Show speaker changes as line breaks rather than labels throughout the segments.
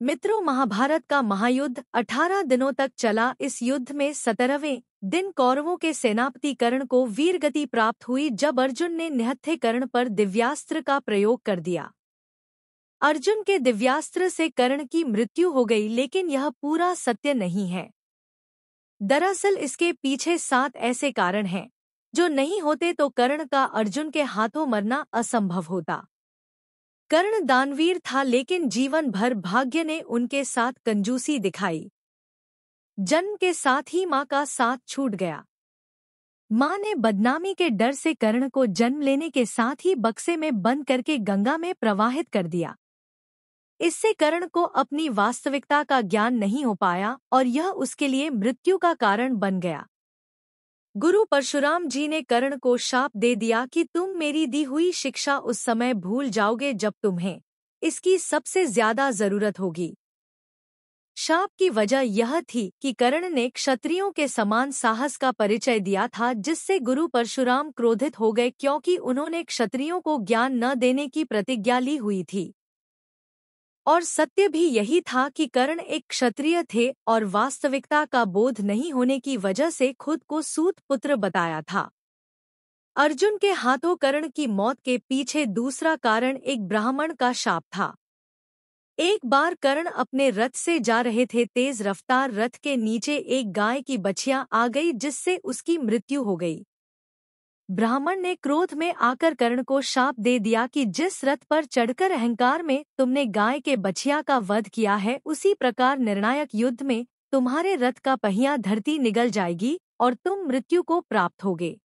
मित्रों, महाभारत का महायुद्ध 18 दिनों तक चला। इस युद्ध में 17वें दिन कौरवों के सेनापति कर्ण को वीरगति प्राप्त हुई जब अर्जुन ने निहत्थे कर्ण पर दिव्यास्त्र का प्रयोग कर दिया। अर्जुन के दिव्यास्त्र से कर्ण की मृत्यु हो गई, लेकिन यह पूरा सत्य नहीं है। दरअसल इसके पीछे 7 ऐसे कारण हैं जो नहीं होते तो कर्ण का अर्जुन के हाथों मरना असंभव होता। कर्ण दानवीर था, लेकिन जीवन भर भाग्य ने उनके साथ कंजूसी दिखाई। जन्म के साथ ही मां का साथ छूट गया। मां ने बदनामी के डर से कर्ण को जन्म लेने के साथ ही बक्से में बंद करके गंगा में प्रवाहित कर दिया। इससे कर्ण को अपनी वास्तविकता का ज्ञान नहीं हो पाया और यह उसके लिए मृत्यु का कारण बन गया। गुरु परशुराम जी ने कर्ण को शाप दे दिया कि तुम मेरी दी हुई शिक्षा उस समय भूल जाओगे जब तुम्हें इसकी सबसे ज्यादा जरूरत होगी। शाप की वजह यह थी कि कर्ण ने क्षत्रियों के समान साहस का परिचय दिया था, जिससे गुरु परशुराम क्रोधित हो गए क्योंकि उन्होंने क्षत्रियों को ज्ञान न देने की प्रतिज्ञा ली हुई थी। और सत्य भी यही था कि कर्ण एक क्षत्रिय थे और वास्तविकता का बोध नहीं होने की वजह से खुद को सूत पुत्र बताया था। अर्जुन के हाथों कर्ण की मौत के पीछे दूसरा कारण एक ब्राह्मण का शाप था। एक बार कर्ण अपने रथ से जा रहे थे। तेज रफ्तार रथ के नीचे एक गाय की बछिया आ गई, जिससे उसकी मृत्यु हो गई। ब्राह्मण ने क्रोध में आकर कर्ण को शाप दे दिया कि जिस रथ पर चढ़कर अहंकार में तुमने गाय के बछिया का वध किया है, उसी प्रकार निर्णायक युद्ध में तुम्हारे रथ का पहिया धरती निगल जाएगी और तुम मृत्यु को प्राप्त होगे।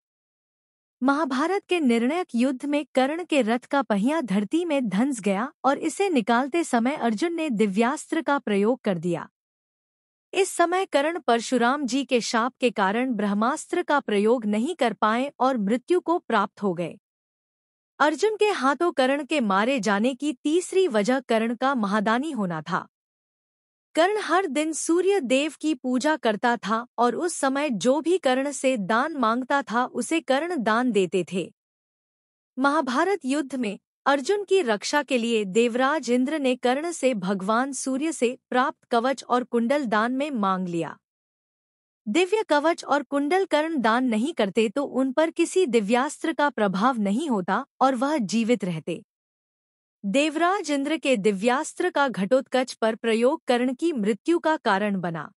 महाभारत के निर्णायक युद्ध में कर्ण के रथ का पहिया धरती में धंस गया और इसे निकालते समय अर्जुन ने दिव्यास्त्र का प्रयोग कर दिया। इस समय कर्ण परशुराम जी के शाप के कारण ब्रह्मास्त्र का प्रयोग नहीं कर पाए और मृत्यु को प्राप्त हो गए। अर्जुन के हाथों कर्ण के मारे जाने की तीसरी वजह कर्ण का महादानी होना था। कर्ण हर दिन सूर्य देव की पूजा करता था और उस समय जो भी कर्ण से दान मांगता था उसे कर्ण दान देते थे। महाभारत युद्ध में अर्जुन की रक्षा के लिए देवराज इंद्र ने कर्ण से भगवान सूर्य से प्राप्त कवच और कुंडल दान में मांग लिया। दिव्य कवच और कुंडल कर्ण दान नहीं करते तो उन पर किसी दिव्यास्त्र का प्रभाव नहीं होता और वह जीवित रहते। देवराज इंद्र के दिव्यास्त्र का घटोत्कच पर प्रयोग कर्ण की मृत्यु का कारण बना।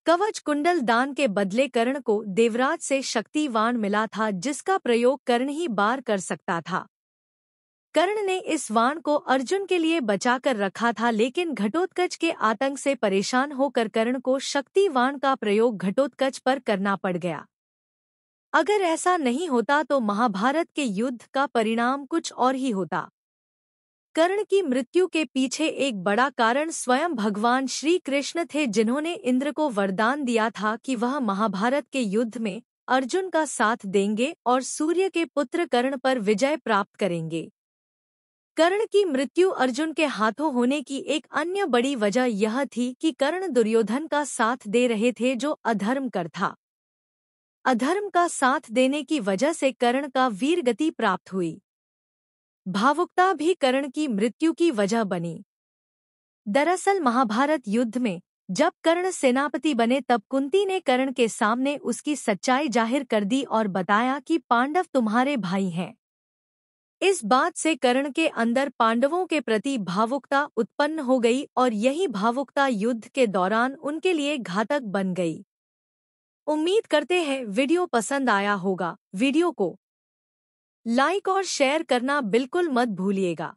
कवच कुंडल दान के बदले कर्ण को देवराज से शक्तिवान मिला था, जिसका प्रयोग कर्ण ही बार कर सकता था। कर्ण ने इस वाण को अर्जुन के लिए बचाकर रखा था, लेकिन घटोत्कच के आतंक से परेशान होकर कर्ण को शक्तिवान का प्रयोग घटोत्कच पर करना पड़ गया। अगर ऐसा नहीं होता तो महाभारत के युद्ध का परिणाम कुछ और ही होता। कर्ण की मृत्यु के पीछे एक बड़ा कारण स्वयं भगवान श्री कृष्ण थे, जिन्होंने इंद्र को वरदान दिया था कि वह महाभारत के युद्ध में अर्जुन का साथ देंगे और सूर्य के पुत्र कर्ण पर विजय प्राप्त करेंगे। कर्ण की मृत्यु अर्जुन के हाथों होने की एक अन्य बड़ी वजह यह थी कि कर्ण दुर्योधन का साथ दे रहे थे, जो अधर्म कर था। अधर्म का साथ देने की वजह से कर्ण का वीरगति प्राप्त हुई। भावुकता भी कर्ण की मृत्यु की वजह बनी। दरअसल महाभारत युद्ध में जब कर्ण सेनापति बने तब कुंती ने कर्ण के सामने उसकी सच्चाई जाहिर कर दी और बताया कि पांडव तुम्हारे भाई हैं। इस बात से कर्ण के अंदर पांडवों के प्रति भावुकता उत्पन्न हो गई और यही भावुकता युद्ध के दौरान उनके लिए घातक बन गई। उम्मीद करते हैं वीडियो पसंद आया होगा। वीडियो को लाइक और शेयर करना बिल्कुल मत भूलिएगा।